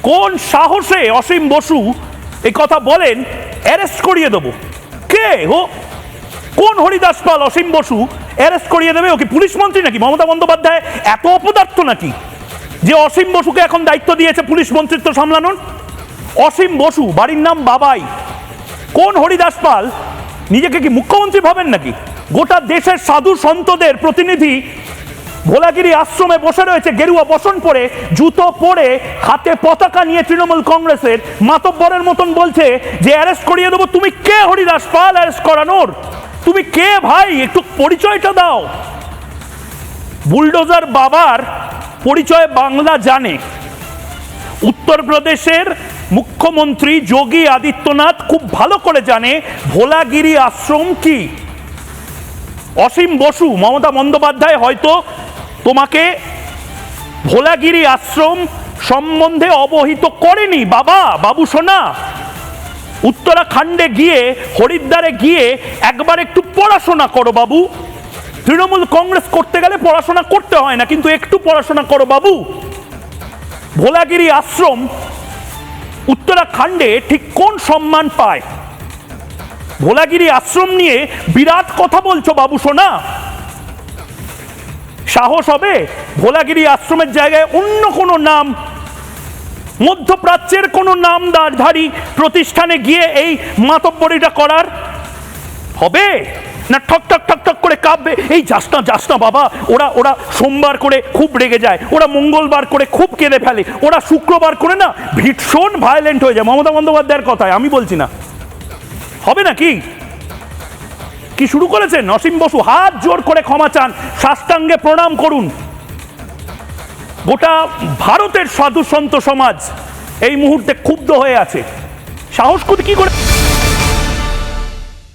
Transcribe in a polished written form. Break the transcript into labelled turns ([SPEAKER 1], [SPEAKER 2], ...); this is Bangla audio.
[SPEAKER 1] কোন সাহসে অসীম বসু এই কথা বলেন অ্যারেস্ট করিয়ে দেবো? কে ও? কোন হরিদাস পাল অসীম বসু অ্যারেস্ট করিয়ে দেবে? ও কি পুলিশ মন্ত্রী নাকি? মমতা বন্দ্যোপাধ্যায় এত অপদার্থ নাকি যে অসীম বসুকে এখন দায়িত্ব দিয়েছে পুলিশ মন্ত্রিত্ব সামলানোর? অসীম বসু বাড়ির নাম বাবাই। কোন হরিদাস পাল নিজেকে কি মুখ্যমন্ত্রী ভাবেন নাকি? গোটা দেশের সাধু সন্তদের প্রতিনিধি ভোলাগিরি আশ্রমে বসে রয়েছে গেরুয়া বসন পরে, জুতো পরে, হাতে পতাকা নিয়ে তৃণমূল কংগ্রেসের মাতব্বরের মতন বলছে যে অ্যারেস্ট করিয়ে দেবো। তুমি কে হরিদাস পাল অ্যারেস্ট করানোর? তুমি কে ভাই? একটু পরিচয়টা দাও। বুলডোজার বাবার পরিচয় বাংলা জানে। উত্তরপ্রদেশের মুখ্যমন্ত্রী যোগী আদিত্যনাথ খুব ভালো করে জানে ভোলাগিরি আশ্রম কি। অসীম বসু, মমতা বন্দ্যোপাধ্যায় হয়তো তোমাকে ভোলাগিরি আশ্রম সম্বন্ধে অবহিত করেনি। বাবু সোনা, উত্তরাখণ্ডে গিয়ে, হরিদ্বারে গিয়ে একবার একটু পড়াশোনা করো বাবু। তৃণমূল কংগ্রেস করতে গেলে পড়াশোনা করতে হয় না, কিন্তু একটু পড়াশোনা করো বাবু। ভোলাগিরি আশ্রম উত্তরাখণ্ডে ঠিক কোন সম্মান পায়? ভোলাগিরি আশ্রম নিয়ে বিরাট কথা বলছো বাবু সোনা। সাহস হবে ভোলাগিরি আশ্রমের জায়গায় অন্য কোনো নাম, মধ্যপ্রাচ্যের কোনো নামধারী প্রতিষ্ঠানে গিয়ে এই মাতব্বরিটা করার? হবে না ঠক ঠক ঠক ঠক করে কাঁপবে? এই যাস না বাবা। ওরা সোমবার করে খুব রেগে যায়, ওরা মঙ্গলবার করে খুব কেঁদে ফেলে, ওরা শুক্রবার করে না ভীষণ ভায়োলেন্ট হয়ে যায়। মমতা বন্দ্যোপাধ্যায়ের কথায়, আমি বলছি না। হবে নাকি? কি শুরু করেছেন অসীম বসু? হাত জোর করে ক্ষমা চান, সাষ্টাঙ্গে প্রণাম করুন। গোটা ভারতের সাধু সন্ত সমাজ এই মুহূর্তে ক্ষুব্ধ হয়ে আছে। সাহস কি করে